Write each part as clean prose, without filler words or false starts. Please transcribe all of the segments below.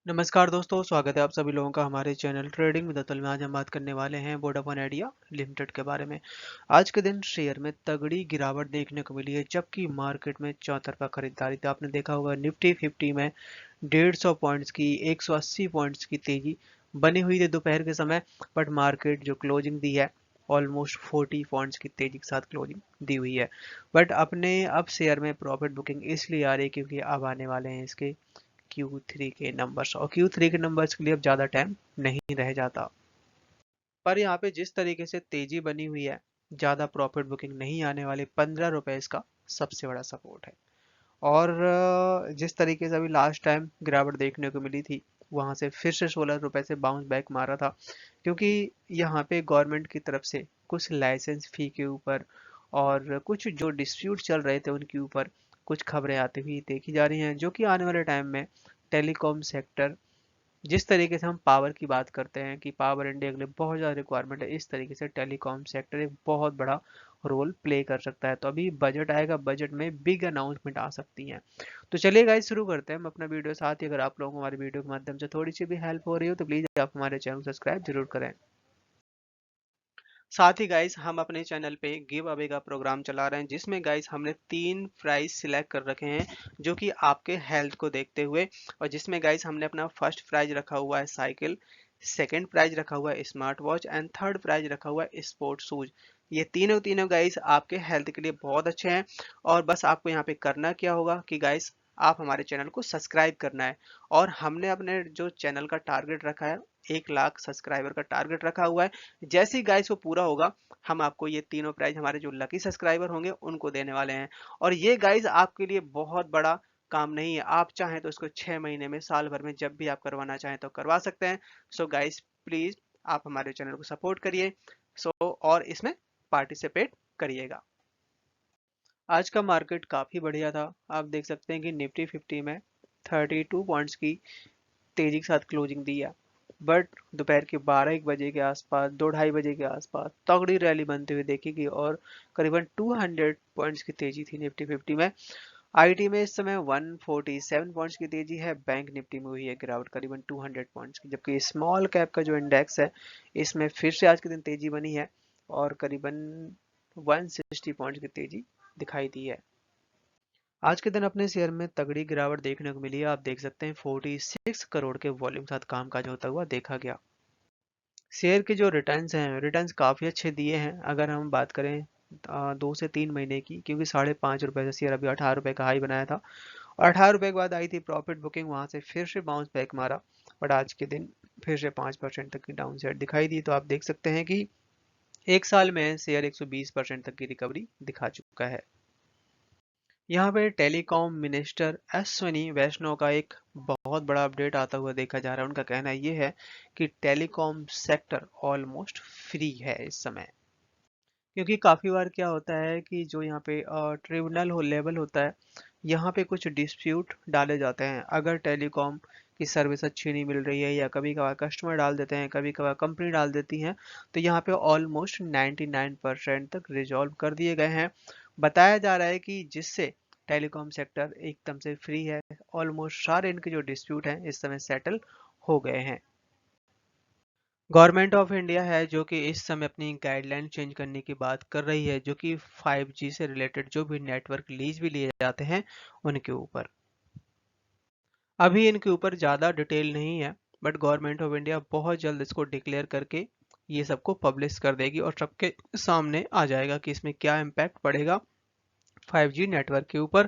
नमस्कार दोस्तों, स्वागत है आप सभी लोगों का हमारे चैनल ट्रेडिंग विद अतुल में। आज हम बात करने वाले हैं वोडाफोन आइडिया लिमिटेड के बारे में। आज के दिन शेयर में तगड़ी गिरावट देखने को मिली है, जबकि मार्केट में चौतरफा खरीदारी थी। आपने देखा होगा निफ्टी 50 में 150 पॉइंट्स की 180 पॉइंट्स की तेजी बनी हुई थी दोपहर के समय। बट मार्केट जो क्लोजिंग दी है ऑलमोस्ट 40 पॉइंट्स की तेजी के साथ क्लोजिंग दी हुई है। बट अपने अब शेयर में प्रॉफिट बुकिंग इसलिए आ रही है क्योंकि अब आने वाले हैं इसके Q3 के नंबर्स, और Q3 के नंबर्स के लिए अब ज़्यादा टाइम नहीं रह जाता। पर यहाँ पे जिस तरीके से तेजी बनी हुई है, ज़्यादा प्रॉफिट बुकिंग नहीं आने वाली। 15 रुपए इसका सबसे बड़ा सपोर्ट है। और जिस तरीके से अभी लास्ट टाइम गिरावट देखने को मिली थी, वहां से फिर से 16 रुपए से बाउंस बैक मारा था, क्योंकि यहाँ पे गवर्नमेंट की तरफ से कुछ लाइसेंस फी के ऊपर और कुछ जो डिस्प्यूट चल रहे थे उनके ऊपर कुछ खबरें आती हुई देखी जा रही हैं, जो कि आने वाले टाइम में टेलीकॉम सेक्टर, जिस तरीके से हम पावर की बात करते हैं कि पावर इंडिया के लिए बहुत ज़्यादा रिक्वायरमेंट है, इस तरीके से टेलीकॉम सेक्टर एक बहुत बड़ा रोल प्ले कर सकता है। तो अभी बजट आएगा, बजट में बिग अनाउंसमेंट आ सकती हैं। तो चलिए गाइस, शुरू करते हैं हम अपना वीडियो। साथ ही अगर आप लोगों को हमारी वीडियो के माध्यम से थोड़ी सी भी हेल्प हो रही हो तो प्लीज़ आप हमारे चैनल को सब्सक्राइब जरूर करें। साथ ही गाइस, हम अपने चैनल पे गिव अवे का प्रोग्राम चला रहे हैं, जिसमें गाइस हमने 3 प्राइज सिलेक्ट कर रखे हैं जो कि आपके हेल्थ को देखते हुए। और जिसमें गाइस हमने अपना फर्स्ट प्राइज रखा हुआ है साइकिल, सेकंड प्राइज रखा हुआ है smart watch and third prize रखा हुआ है स्पोर्ट शूज। ये तीनों तीनों गाइस आपके हेल्थ के लिए बहुत अच्छे हैं। और बस आपको यहाँ पे करना क्या होगा कि गाइस, आप हमारे चैनल को सब्सक्राइब करना है। और हमने अपने जो चैनल का टारगेट रखा है, 1 लाख सब्सक्राइबर का टारगेट रखा हुआ है। जैसे ही गाइस वो पूरा होगा, हम आपको ये तीनों प्राइज हमारे जो लकी सब्सक्राइबर होंगे उनको देने वाले हैं। और ये गाइस आपके लिए बहुत बड़ा काम नहीं है। आप चाहें तो इसको 6 महीने में, साल भर में, जब भी आप करवाना चाहें तो करवा सकते हैं। सो गाइस, प्लीज आप हमारे चैनल को सपोर्ट करिए। और इसमें पार्टिसिपेट करिएगा। आज का मार्केट काफी बढ़िया था। आप देख सकते हैं कि निफ्टी 50 में 32 पॉइंट्स की तेजी के साथ क्लोजिंग दी है। बट दोपहर के 12-1 बजे के आसपास, 2-2:30 बजे के आसपास तगड़ी रैली बनते हुए देखी गई और करीबन 200 पॉइंट्स की तेजी थी निफ्टी 50 में। आईटी में इस समय 147 पॉइंट्स की तेजी है। बैंक निफ्टी में हुई है गिरावट करीबन 200 पॉइंट्स की, जबकि स्मॉल कैप का जो इंडेक्स है, इसमें फिर से आज के दिन तेजी बनी है और करीबन 160 पॉइंट्स की तेजी दिखाई दी है। आज के दिन अपने शेयर में तगड़ी गिरावट देखने को मिली है। आप देख सकते हैं 46 करोड़ के वॉल्यूम के साथ कामकाज होता हुआ देखा गया। शेयर के जो रिटर्न्स हैं, रिटर्न्स काफ़ी अच्छे दिए हैं। अगर हम बात करें 2 से 3 महीने की, क्योंकि 5.5 रुपए से शेयर अभी 18 रुपए का हाई बनाया था और 18 रुपए के बाद आई थी प्रॉफिट बुकिंग, वहां से फिर से बाउंस बैक मारा। बट आज के दिन फिर से 5% तक की डाउन साइड दिखाई दी। तो आप देख सकते हैं कि एक साल में शेयर 120% तक की रिकवरी दिखा चुका है। यहाँ पे टेलीकॉम मिनिस्टर अश्विनी वैष्णव का एक बहुत बड़ा अपडेट आता हुआ देखा जा रहा है। उनका कहना ये है कि टेलीकॉम सेक्टर ऑलमोस्ट फ्री है इस समय। क्योंकि काफ़ी बार क्या होता है कि जो यहाँ पे ट्रिब्यूनल हो लेवल होता है, यहाँ पे कुछ डिस्प्यूट डाले जाते हैं। अगर टेलीकॉम की सर्विस अच्छी नहीं मिल रही है, या कभी कभार कस्टमर डाल देते हैं, कभी कभार कंपनी डाल देती हैं, तो यहाँ पे ऑलमोस्ट 99% तक रिजॉल्व कर दिए गए हैं। बताया जा रहा है कि जिससे टेलीकॉम सेक्टर एकदम से फ्री है। ऑलमोस्ट सारे इनके जो डिस्प्यूट हैं इस समय सेटल हो गए हैं। गवर्नमेंट ऑफ इंडिया है जो कि इस समय अपनी गाइडलाइन चेंज करने की बात कर रही है, जो कि 5G से रिलेटेड जो भी नेटवर्क लीज भी लिए जाते हैं उनके ऊपर। अभी इनके ऊपर ज़्यादा डिटेल नहीं है, बट गवर्नमेंट ऑफ इंडिया बहुत जल्द इसको डिक्लेयर करके ये सबको पब्लिश कर देगी और सबके सामने आ जाएगा कि इसमें क्या इम्पैक्ट पड़ेगा 5G नेटवर्क के ऊपर।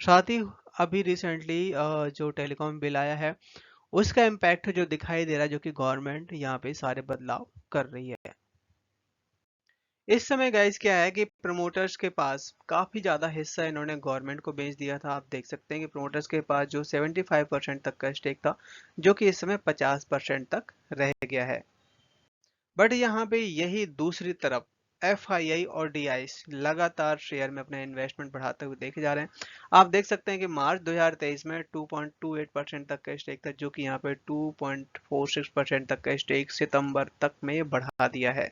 साथ ही अभी रिसेंटली जो टेलीकॉम बिल आया है, उसका इम्पैक्ट जो दिखाई दे रहा है, जो कि गवर्नमेंट यहाँ पे सारे बदलाव कर रही है। इस समय गाइस क्या है कि प्रमोटर्स के पास काफी ज्यादा हिस्सा इन्होंने गवर्नमेंट को बेच दिया था। आप देख सकते हैं कि प्रमोटर्स के पास जो 75% तक का स्टेक था, जो कि इस समय 50% तक रह गया है। बट यहाँ पे यही दूसरी तरफ FII और DIs लगातार शेयर में अपने इन्वेस्टमेंट बढ़ाते हुए देखे जा रहे हैं। आप देख सकते हैं कि मार्च 2023 में 2.28% तक का स्टेक था, जो कि यहाँ पे 2.46% तक का स्टेक सितंबर तक में बढ़ा दिया है।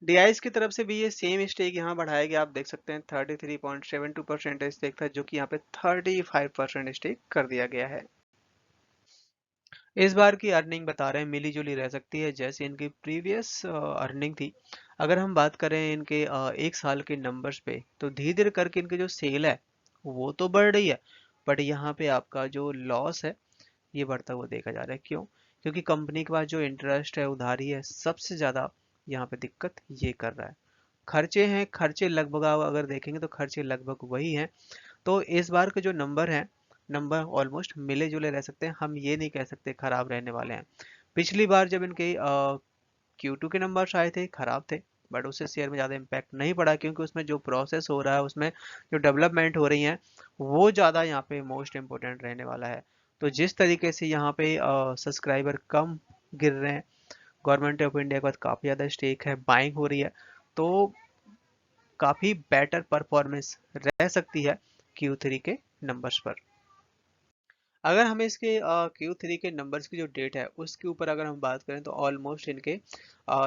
डीआईएस की तरफ से भी ये सेम स्टेक यहाँ बढ़ाया गया। आप देख सकते हैं 33.72% स्टेक था, जो कि यहाँ पे 35% स्टेक कर दिया गया है। इस बार की अर्निंग बता रहे हैं मिली जुली रह सकती है जैसे इनकी प्रीवियस अर्निंग थी। अगर हम बात करें इनके 1 साल के नंबर्स पे तो धीरे धीरे करके इनकी जो सेल है वो तो बढ़ रही है, बट यहाँ पे आपका जो लॉस है ये बढ़ता हुआ देखा जा रहा है। क्यों? क्योंकि कंपनी के पास जो इंटरेस्ट है, उधारी है, सबसे ज्यादा यहाँ पे दिक्कत ये कर रहा है। खर्चे हैं, खर्चे लगभग आप अगर देखेंगे तो खर्चे लगभग वही हैं। तो इस बार के जो नंबर हैं, नंबर ऑलमोस्ट मिले जुले रह सकते हैं, हम ये नहीं कह सकते खराब रहने वाले हैं। पिछली बार जब इनके Q2 के नंबर्स आए थे खराब थे, बट उससे शेयर में ज़्यादा इम्पैक्ट नहीं पड़ा क्योंकि उसमें जो प्रोसेस हो रहा है, उसमें जो डेवलपमेंट हो रही है वो ज़्यादा यहाँ पे मोस्ट इम्पोर्टेंट रहने वाला है। तो जिस तरीके से यहाँ पे सब्सक्राइबर कम गिर रहे हैं, गवर्नमेंट ऑफ इंडिया के पास काफ़ी ज़्यादा स्टेक है, बाइंग हो रही है, तो काफ़ी बेटर परफॉर्मेंस रह सकती है Q3 के नंबर्स पर। अगर हमें इसके Q3 के नंबर्स की जो डेट है उसके ऊपर अगर हम बात करें तो ऑलमोस्ट इनके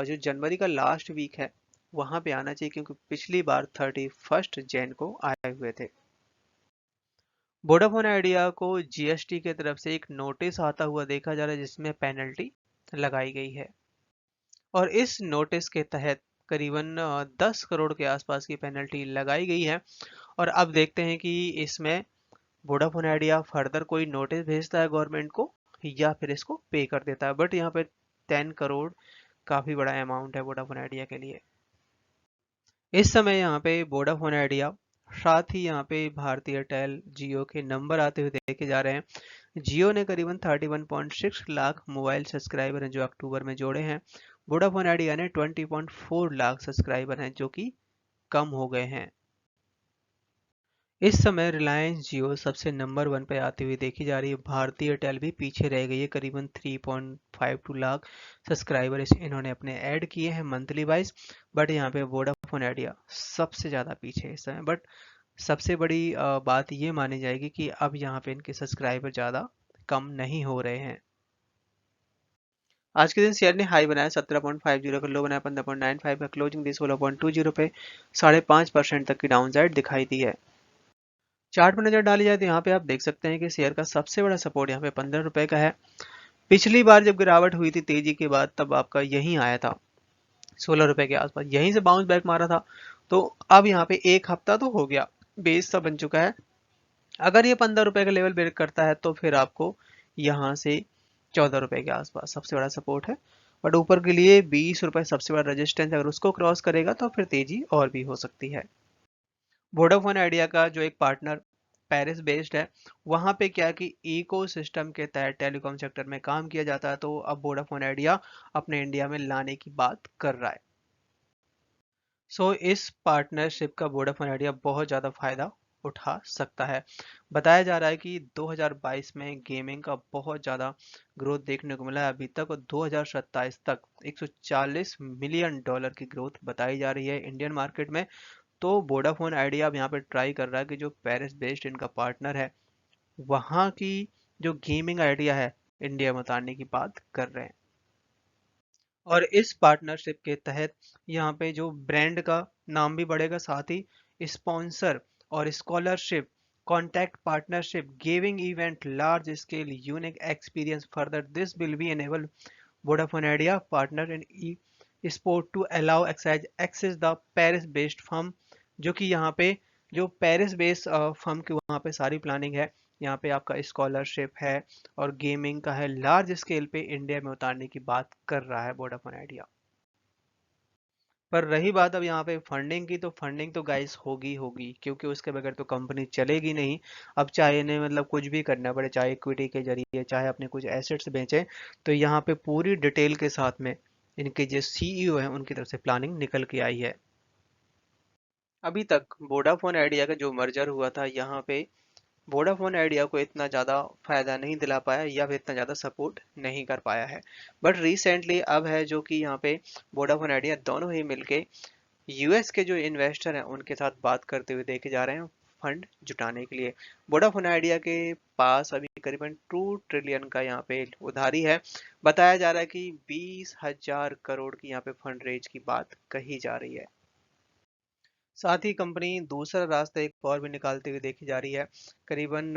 जो जनवरी का लास्ट वीक है वहां पे आना चाहिए, क्योंकि पिछली बार 31 जैन को आए हुए थे। वोडाफोन आइडिया को जीएसटी की तरफ से एक नोटिस आता हुआ देखा जा रहा है जिसमें पेनल्टी लगाई गई है, और इस नोटिस के तहत करीबन 10 करोड़ के आसपास की पेनल्टी लगाई गई है। और अब देखते हैं कि इसमें वोडाफोन आइडिया फर्दर कोई नोटिस भेजता है गवर्नमेंट को या फिर इसको पे कर देता है, बट यहाँ पे 10 करोड़ काफी बड़ा अमाउंट है वोडाफोन आइडिया के लिए। इस समय यहाँ पे वोडाफोन आइडिया साथ ही यहाँ पे भारतीय एयरटेल जियो के नंबर आते हुए देखे जा रहे हैं। जियो ने करीबन 31.6 लाख मोबाइल सब्सक्राइबर हैं जो अक्टूबर में जोड़े हैं। वोडाफोन आइडिया ने 20.4 लाख सब्सक्राइबर हैं जो कि कम हो गए हैं। इस समय रिलायंस जियो सबसे नंबर 1 पे आती हुई देखी जा रही है। भारतीय एयरटेल भी पीछे रह गई है, करीबन 3.52 लाख सब्सक्राइबर इन्होंने अपने ऐड किए हैं मंथली वाइज। बट यहाँ पे वोडाफोन आइडिया सबसे ज़्यादा पीछे है इस समय। बट सबसे बड़ी बात ये मानी जाएगी कि अब यहाँ पे इनके सब्सक्राइबर ज़्यादा कम नहीं हो रहे हैं। आज के दिन शेयर ने हाई बनाया 17.50 का, लो बनाया 15.95 का, क्लोजिंग दी 16.20 पे, 5.5% तक की डाउनसाइड दिखाई दी है। चार्ट पर नजर डाली जाए तो यहाँ पे आप देख सकते हैं कि शेयर का सबसे बड़ा सपोर्ट यहाँ पे 15 रुपए का है। पिछली बार जब गिरावट हुई थी तेजी के बाद तब आपका यहीं आया था 16 रुपए के आसपास, यहीं से बाउंस बैक मारा था। तो अब यहाँ पे एक हफ्ता तो हो गया, बेस सा बन चुका है। अगर ये 15 रुपए का लेवल ब्रेक करता है तो फिर आपको यहाँ से 14 रुपए के आसपास सबसे बड़ा सपोर्ट है। बट ऊपर के लिए 20 रुपए सबसे बड़ा रेजिस्टेंस, अगर उसको क्रॉस करेगा तो फिर तेजी और भी हो सकती है। वोडाफोन आइडिया का जो एक पार्टनर पेरिस बेस्ड है, वहां पे क्या कि इको सिस्टम के तहत टेलीकॉम सेक्टर में काम किया जाता है, तो अब वोडाफोन आइडिया अपने इंडिया में लाने की बात कर रहा है। इस पार्टनरशिप का वोडाफोन आइडिया बहुत ज़्यादा फायदा उठा सकता है। बताया जा रहा है कि 2022 में गेमिंग का बहुत ज़्यादा ग्रोथ देखने को मिला है अभी तक, और 2027 तक $140 मिलियन की ग्रोथ बताई जा रही है इंडियन मार्केट में। तो वोडाफोन आइडिया अब यहाँ पे ट्राई कर रहा है कि जो पेरिस बेस्ड इनका पार्टनर है वहाँ की जो गेमिंग आइडिया है इंडिया में उतारने की बात कर रहे हैं। और इस पार्टनरशिप के तहत यहाँ पे जो ब्रांड का नाम भी बढ़ेगा, साथ ही स्पॉन्सर और scholarship, contact partnership, giving event, large scale unique experience, further this will be enable Vodafone Idea partner in esport to allow access the Paris based firm, जो कि यहाँ पे जो पेरिस बेस्ड फर्म की वहाँ पे सारी प्लानिंग है। यहाँ पे आपका स्कॉलरशिप है और गेमिंग का है, लार्ज स्केल पे इंडिया में उतारने की बात कर रहा है वोडाफोन आइडिया। पर रही बात अब यहाँ पे फंडिंग की, तो फंडिंग तो गाइस होगी होगी, क्योंकि उसके बगैर तो कंपनी चलेगी नहीं। अब चाहे इन्हें मतलब कुछ भी करना पड़े, चाहे इक्विटी के जरिए, चाहे अपने कुछ एसेट्स बेचें, तो यहाँ पे पूरी डिटेल के साथ में इनके जो सीईओ हैं उनकी तरफ से प्लानिंग निकल के आई है। अभी तक वोडाफोन आइडिया का जो मर्जर हुआ था यहाँ पे वोडाफोन आइडिया को इतना ज़्यादा फायदा नहीं दिला पाया या फिर इतना ज़्यादा सपोर्ट नहीं कर पाया है। बट रिसेंटली अब है जो कि यहाँ पे वोडाफोन आइडिया दोनों ही मिलके यूएस के जो इन्वेस्टर हैं उनके साथ बात करते हुए देखे जा रहे हैं फंड जुटाने के लिए। वोडाफोन आइडिया के पास अभी करीबन 2 ट्रिलियन का यहाँ पे उधारी है। बताया जा रहा है कि 20,000 करोड़ की यहाँ पे फंड रेज की बात कही जा रही है। साथ ही कंपनी दूसरा रास्ता एक और भी निकालती हुई देखी जा रही है। करीबन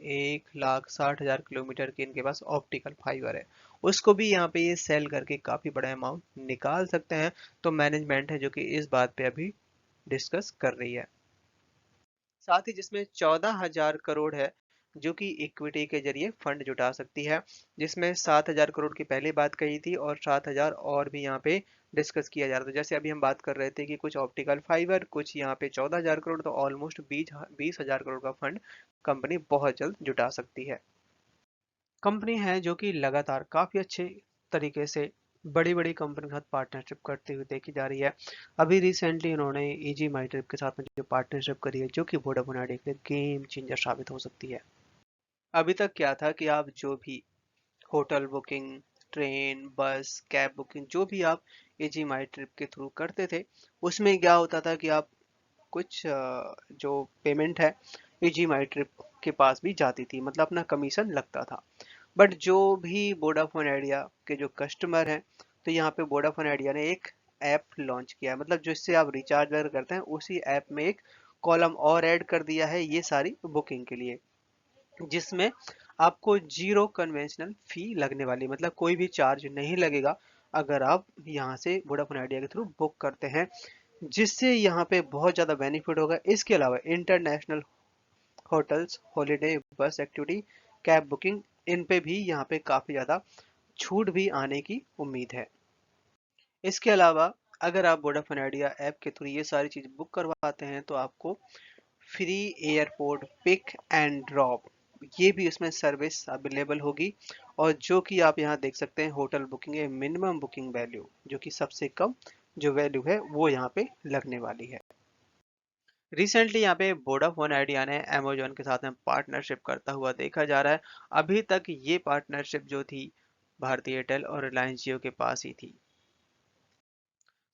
1,60,000 किलोमीटर की इनके पास ऑप्टिकल फाइबर है। उसको भी यहाँ पे ये सेल करके काफी बड़ा अमाउंट निकाल सकते हैं। तो मैनेजमेंट है जो कि इस बात पे अभी डिस्कस कर रही है। साथ ही जिसमें 14,000 करोड़ है जो कि इक्विटी के जरिए फंड जुटा सकती है, जिसमें 7,000 करोड़ की पहले बात कही थी और 7,000 और भी यहाँ पे डिस्कस किया जा रहा था। जैसे अभी हम बात कर रहे थे कि कुछ ऑप्टिकल फाइबर, कुछ यहाँ पे 14,000 करोड़, तो ऑलमोस्ट 20,000 करोड़ का फंड कंपनी बहुत जल्द जुटा सकती है। कंपनी है जो कि लगातार काफी अच्छे तरीके से बड़ी बड़ी कंपनी के साथ पार्टनरशिप करती हुई देखी जा रही है। अभी रिसेंटली इन्होंने इजी माई ट्रिप के साथ में जो पार्टनरशिप करी है, जो कि वोडाफोन आइडिया के लिए गेम चेंजर साबित हो सकती है। अभी तक क्या था कि आप जो भी होटल बुकिंग, ट्रेन, बस, कैब बुकिंग, जो भी आप इजी माई ट्रिप के थ्रू करते थे, उसमें क्या होता था कि आप कुछ जो पेमेंट है इजी माई ट्रिप के पास भी जाती थी, मतलब अपना कमीशन लगता था। बट जो भी वोडाफोन आइडिया के जो कस्टमर हैं, तो यहाँ पे वोडाफोन आइडिया ने एक ऐप लॉन्च किया है, मतलब जिससे आप रिचार्ज वगैरह करते हैं उसी ऐप में एक कॉलम और ऐड कर दिया है ये सारी बुकिंग के लिए, जिसमें आपको जीरो कन्वेंशनल फी लगने वाली, मतलब कोई भी चार्ज नहीं लगेगा अगर आप यहाँ से वोडाफोन आइडिया के थ्रू बुक करते हैं, जिससे यहाँ पे बहुत ज़्यादा बेनिफिट होगा। इसके अलावा इंटरनेशनल होटल्स, हॉलिडे, बस एक्टिविटी, कैब बुकिंग, इन पे भी यहाँ पे काफ़ी ज़्यादा छूट भी आने की उम्मीद है। इसके अलावा अगर आप वोडाफोन आइडिया ऐप के थ्रू ये सारी चीज़ बुक करवाते हैं तो आपको free airport pick and drop, ये भी उसमें सर्विस अवेलेबल होगी। और जो कि आप यहाँ देख सकते हैं होटल बुकिंग है मिनिमम बुकिंग वैल्यू, जो कि सबसे कम जो वैल्यू है वो यहाँ पे लगने वाली है। रिसेंटली यहाँ पे वोडाफोन आइडिया ने अमेजोन के साथ में पार्टनरशिप करता हुआ देखा जा रहा है। अभी तक ये पार्टनरशिप जो थी भारती एयरटेल और रिलायंस जियो के पास ही थी।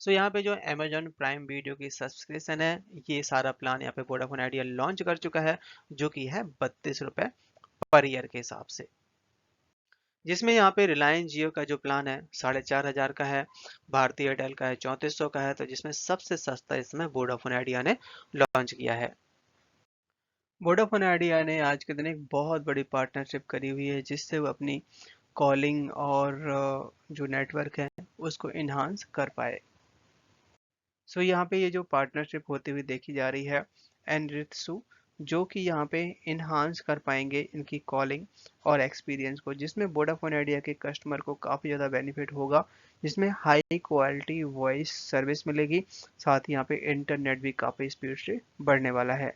सो यहाँ पे जो अमेजोन प्राइम वीडियो की सब्सक्रिप्शन है, ये सारा प्लान यहाँ पे वोडाफोन आइडिया लॉन्च कर चुका है, जो कि है 32 रुपए पर ईयर के हिसाब से। जिसमें यहाँ पे रिलायंस जियो का जो प्लान है 4,500 का है, भारतीय एयरटेल का है 3400 का है, तो जिसमें सबसे सस्ता इसमें वोडाफोन आइडिया ने लॉन्च किया है। वोडाफोन आइडिया ने आज के दिन एक बहुत बड़ी पार्टनरशिप करी हुई है, जिससे वो अपनी कॉलिंग और जो नेटवर्क है उसको इन्हांस कर पाए। सो यहाँ पे ये जो पार्टनरशिप होती हुई देखी जा रही है एनरित्सु, जो कि यहाँ पे इन्हांस कर पाएंगे इनकी कॉलिंग और एक्सपीरियंस को, जिसमें वोडाफोन आइडिया के कस्टमर को काफ़ी ज़्यादा बेनिफिट होगा, जिसमें हाई क्वालिटी वॉइस सर्विस मिलेगी। साथ ही यहाँ पे इंटरनेट भी काफ़ी स्पीड से बढ़ने वाला है।